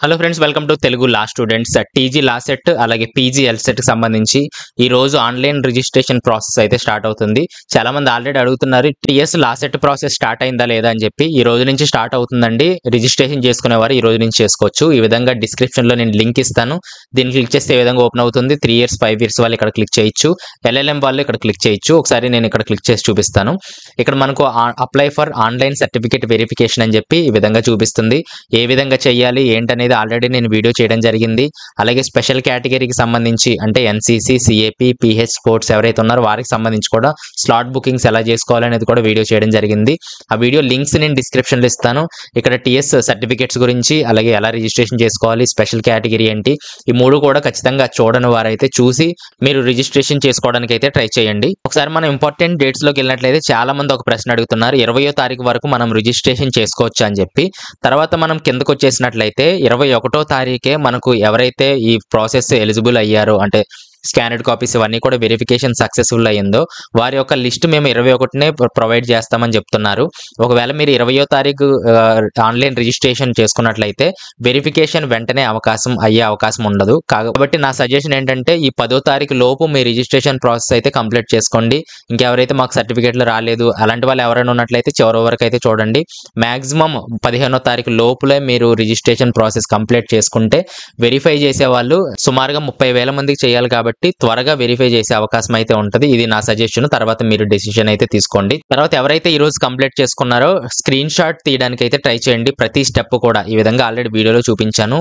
Hello friends, welcome to Telugu law students. TG law set అలాగే PG ఎల్సెట్ కి సంబంధించి ఈ రోజు ఆన్లైన్ రిజిస్ట్రేషన్ ప్రాసెస్ అయితే స్టార్ట్ అవుతుంది. చాలా మంది ఆల్రెడీ అడుగుతున్నారు TS law set process start అయిందా లేదా అని చెప్పి. ఈ రోజు నుంచి స్టార్ట్ అవుతుందండి. రిజిస్ట్రేషన్ చేసుకునేవారు ఈ రోజు నుంచి చేసుకోవచ్చు. ఈ విధంగా డిస్క్రిప్షన్ లో నేను లింక్ ఇస్తాను. దీన్ని క్లిక్ చేస్తే ఈ విధంగా ఓపెన్ అవుతుంది. 3 years 5 years వాళ్ళు ఇక్కడ క్లిక్ చేయొచ్చు. ఎల్ఎల్ఎం వాళ్ళు ఇక్కడ క్లిక్ చేయొచ్చు. ఒకసారి నేను ఇక్కడ క్లిక్ చేసి చూపిస్తాను. ఇక్కడ మనకు apply for online certificate verification అని చెప్పి ఈ విధంగా చూపిస్తుంది. ఏ విధంగా చేయాలి ఏంటనేది ఆల్రెడీ నేను వీడియో చేయడం జరిగింది. అలాగే స్పెషల్ కేటగిరీకి సంబంధించి అంటే ఎన్సీసీ, సిఏపి, పిహెచ్ స్పోర్ట్స్ ఎవరైతే ఉన్నారో వారికి సంబంధించి కూడా స్లాట్ బుకింగ్స్ ఎలా చేసుకోవాలనేది కూడా వీడియో చేయడం జరిగింది. ఆ వీడియో లింక్స్ నేను డిస్క్రిప్షన్ లో ఇస్తాను. ఇక్కడ టీఎస్ సర్టిఫికేట్స్ గురించి అలాగే ఎలా రిజిస్ట్రేషన్ చేసుకోవాలి, స్పెషల్ కేటగిరీ ఏంటి, ఈ మూడు కూడా ఖచ్చితంగా చూడని వారైతే చూసి మీరు రిజిస్ట్రేషన్ చేసుకోవడానికి అయితే ట్రై చేయండి. ఒకసారి మనం ఇంపార్టెంట్ డేట్స్ లోకి వెళ్ళినట్లయితే చాలా మంది ఒక ప్రశ్న అడుగుతున్నారు, 20వ తారీఖు వరకు మనం రిజిస్ట్రేషన్ చేసుకోవచ్చు అని చెప్పి. తర్వాత మనం కిందకు వచ్చేసినట్లయితే 21వ తారీఖే మనకు ఎవరైతే ఈ ప్రాసెస్ ఎలిజిబుల్ అయ్యారో అంటే స్కానర్డ్ కాపీస్ ఇవన్నీ కూడా వెరిఫికేషన్ సక్సెస్ఫుల్ అయ్యిందో వారి యొక్క లిస్ట్ మేము 21నే ప్రొవైడ్ చేస్తామని చెప్తున్నారు. ఒకవేళ మీరు 20వ తారీఖు ఆన్లైన్ రిజిస్ట్రేషన్ చేసుకున్నట్లయితే వెరిఫికేషన్ వెంటనే అయ్యే అవకాశం ఉండదు. కాబట్టి నా సజెషన్ ఏంటంటే ఈ 10వ తారీఖు లోపు మీ రిజిస్ట్రేషన్ ప్రాసెస్ అయితే కంప్లీట్ చేసుకోండి. ఇంకెవరైతే మాకు సర్టిఫికేట్లు రాలేదు అలాంటి వాళ్ళు ఎవరైనా ఉన్నట్లయితే చివరి వరకు అయితే చూడండి. మాక్సిమం 15వ తారీఖు లోపులే మీరు రిజిస్ట్రేషన్ ప్రాసెస్ కంప్లీట్ చేసుకుంటే వెరిఫై చేసే వాళ్ళు సుమారుగా 30,000 మందికి చేయాలి కాబట్టి త్వరగా వెరిఫై చేసే అవకాశం అయితే ఉంటుంది. ఇది నా సజెషన్. తర్వాత మీరు డెసిషన్ అయితే తీసుకోండి. తర్వాత ఎవరైతే ఈ రోజు కంప్లీట్ చేసుకున్నారో స్క్రీన్ షాట్ తీయడానికి అయితే ట్రై చేయండి. ప్రతి స్టెప్ కూడా ఈ విధంగా ఆల్రెడీ వీడియోలో చూపించాను.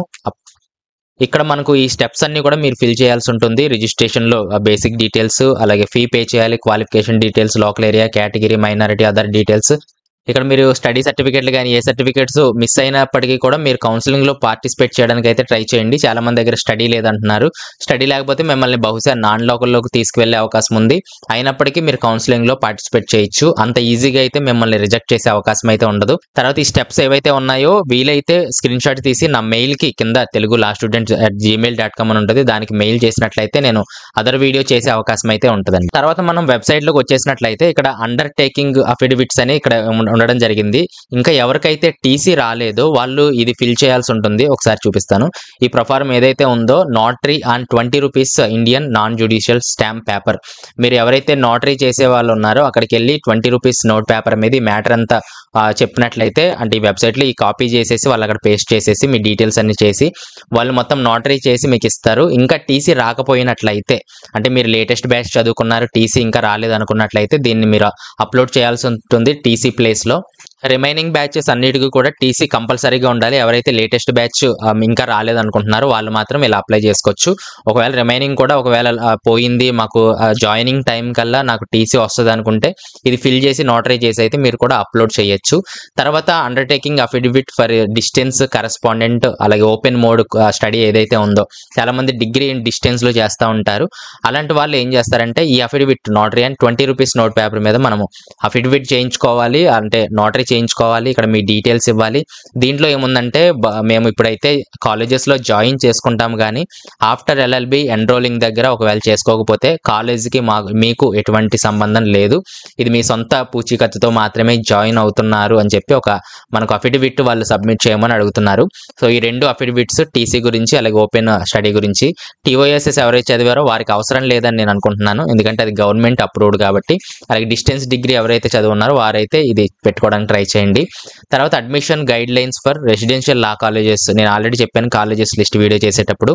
ఇక్కడ మనకు ఈ స్టెప్స్ అన్ని కూడా మీరు ఫిల్ చేయాల్సి ఉంటుంది. రిజిస్ట్రేషన్ లో బేసిక్ డీటెయిల్స్, అలాగే ఫీ పే చేయాలి, qualification details, local area, category, minority, other details. ఇక్కడ మీరు స్టడీ సర్టిఫికేట్లు కానీ ఏ సర్టిఫికేట్స్ మిస్ అయినప్పటికీ కూడా మీరు కౌన్సిలింగ్ లో పార్టిసిపేట్ చేయడానికి అయితే ట్రై చేయండి. చాలా మంది దగ్గర స్టడీ లేదంటున్నారు. స్టడీ లేకపోతే మిమ్మల్ని బహుశా నాన్ లోకల్లోకి తీసుకువెళ్లే అవకాశం ఉంది. అయినప్పటికీ మీరు కౌన్సిలింగ్ లో పార్టిసిపేట్ చేయొచ్చు. అంత ఈజీగా అయితే మిమ్మల్ని రిజెక్ట్ చేసే అవకాశం అయితే ఉండదు. తర్వాత ఈ స్టెప్స్ ఏవైతే ఉన్నాయో వీలైతే స్క్రీన్ షాట్ తీసి నా మెయిల్ కి కింద తెలుగు లా స్టూడెంట్స్ @gmail.com అని ఉంటుంది. దానికి మెయిల్ చేసినట్లయితే నేను అదర్ వీడియో చేసే అవకాశం అయితే ఉంటుందండి. తర్వాత మనం వెబ్సైట్ లోకి వచ్చేసినట్లయితే ఇక్కడ అండర్టేకింగ్ అఫిడవిట్స్ అని ఇక్కడ ఉండడం జరిగింది. ఇంకా ఎవరికైతే టీసీ రాలేదో వాళ్ళు ఇది ఫిల్ చేయాల్సి ఉంటుంది. ఒకసారి చూపిస్తాను. ఈ ప్రొఫార్మ్ ఏదైతే ఉందో notary and 20 rupees Indian non judicial stamp paper. మీరు ఎవరైతే నోటరీ చేసే వాళ్ళు ఉన్నారో అక్కడికి వెళ్ళి 20 రూపీస్ నోట్ పేపర్ మీద ఈ మ్యాటర్ అంతా చెప్పినట్లయితే అంటే ఈ వెబ్సైట్ లో ఈ కాపీ చేసేసి వాళ్ళు అక్కడ పేస్ట్ చేసేసి మీ డీటెయిల్స్ అన్ని చేసి వాళ్ళు మొత్తం నోటరీ చేసి మీకు ఇస్తారు. ఇంకా టీసీ రాకపోయినట్లయితే అంటే మీరు లేటెస్ట్ బ్యాచ్ చదువుకున్నారు, టీసీ ఇంకా రాలేదు అనుకున్నట్లయితే దీన్ని మీరు అప్లోడ్ చేయాల్సి ఉంటుంది టీసీ ప్లేస్ లో. రిమైనింగ్ బ్యాచెస్ అన్నిటికీ కూడా టీసీ కంపల్సరీగా ఉండాలి. ఎవరైతే లేటెస్ట్ బ్యాచ్ ఇంకా రాలేదు అనుకుంటున్నారో వాళ్ళు మాత్రం ఇలా అప్లై చేసుకోవచ్చు. ఒకవేళ రిమైనింగ్ కూడా ఒకవేళ పోయింది మాకు జాయినింగ్ టైం కల్లా నాకు టీసీ వస్తుంది అనుకుంటే ఇది ఫిల్ చేసి నోటరీ చేసి అయితే మీరు కూడా అప్లోడ్ చేయొచ్చు. తర్వాత undertaking affidavit for distance correspondent అలాగే ఓపెన్ మోడ్ స్టడీ ఏదైతే ఉందో చాలా మంది డిగ్రీ డిస్టెన్స్ లో చేస్తూ ఉంటారు. అలాంటి వాళ్ళు ఏం చేస్తారంటే ఈ affidavit notary and 20 rupees note paper మీద మనము అఫిడవిట్ చేయించుకోవాలి. అంటే నోటరీ చేయించుకోవాలి. ఇక్కడ మీ డీటెయిల్స్ ఇవ్వాలి. దీంట్లో ఏముందంటే మేము ఇప్పుడైతే కాలేజెస్ లో జాయిన్ చేసుకుంటాము కానీ ఆఫ్టర్ ఎల్ఎల్బి ఎన్రోలింగ్ దగ్గర ఒకవేళ చేసుకోకపోతే కాలేజీకి మీకు ఎటువంటి సంబంధం లేదు. ఇది మీ సొంత పూచీకత్తుతో మాత్రమే జాయిన్ అవుతున్నారు అని చెప్పి మనకు అఫిడవిట్ వాళ్ళు సబ్మిట్ చేయమని అడుగుతున్నారు. సో ఈ 2 అఫిడవిట్స్ టీసీ గురించి అలాగే ఓపెన్ స్టడీ గురించి టీఓఎస్ఎస్ ఎవరైతే చదివారో వారికి అవసరం లేదని నేను అనుకుంటున్నాను. ఎందుకంటే అది గవర్నమెంట్ అప్రూవ్డ్ కాబట్టి. అలాగే డిస్టెన్స్ డిగ్రీ ఎవరైతే చదువున్నారో వారైతే ఇది పెట్టుకోవడానికి ట్రై చేయండి. తర్వాత admission guide lines for residential law colleges. నేను ఆల్రెడీ చెప్పాను కాలేజెస్ లిస్ట్ వీడియో చేసేటప్పుడు.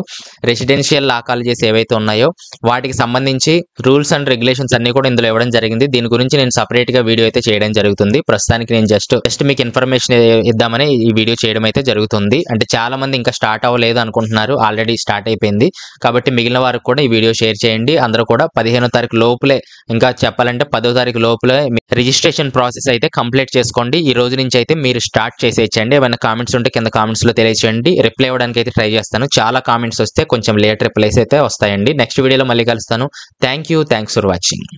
రెసిడెన్షియల్ లా కాలేజెస్ ఏవైతే ఉన్నాయో వాటికి సంబంధించి రూల్స్ అండ్ రెగ్యులేషన్స్ అన్ని కూడా ఇందులో ఇవ్వడం జరిగింది. దీని గురించి నేను సపరేట్ గా వీడియో అయితే చేయడం జరుగుతుంది. ప్రస్తుతానికి నేను జస్ట్ మీకు ఇన్ఫర్మేషన్ ఇద్దామని ఈ వీడియో చేయడం అయితే జరుగుతుంది. అంటే చాలా మంది ఇంకా స్టార్ట్ అవ్వలేదు అనుకుంటున్నారు, ఆల్రెడీ స్టార్ట్ అయిపోయింది. కాబట్టి మిగిలిన వారికి కూడా ఈ వీడియో షేర్ చేయండి. అందరూ కూడా 15వ తారీఖు లోపలే, ఇంకా చెప్పాలంటే 10వ తారీఖు లోపలే రిజిస్ట్రేషన్ ప్రాసెస్ అయితే కంప్లీట్ చేసుకోండి. ఈ రోజు నుంచి అయితే మీరు స్టార్ట్ చేసేయచ్చండి. ఏమైనా కామెంట్స్ ఉంటే కింద కామెంట్స్ లో తెలియచేయండి. రిప్లై ఇవ్వడానికి అయితే ట్రై చేస్తాను. చాలా కామెంట్స్ వస్తే కొంచెం లేట్ రిప్లైస్ అయితే వస్తాయండి. నెక్స్ట్ వీడియోలో మళ్ళీ కలుస్తాను. Thanks for watching.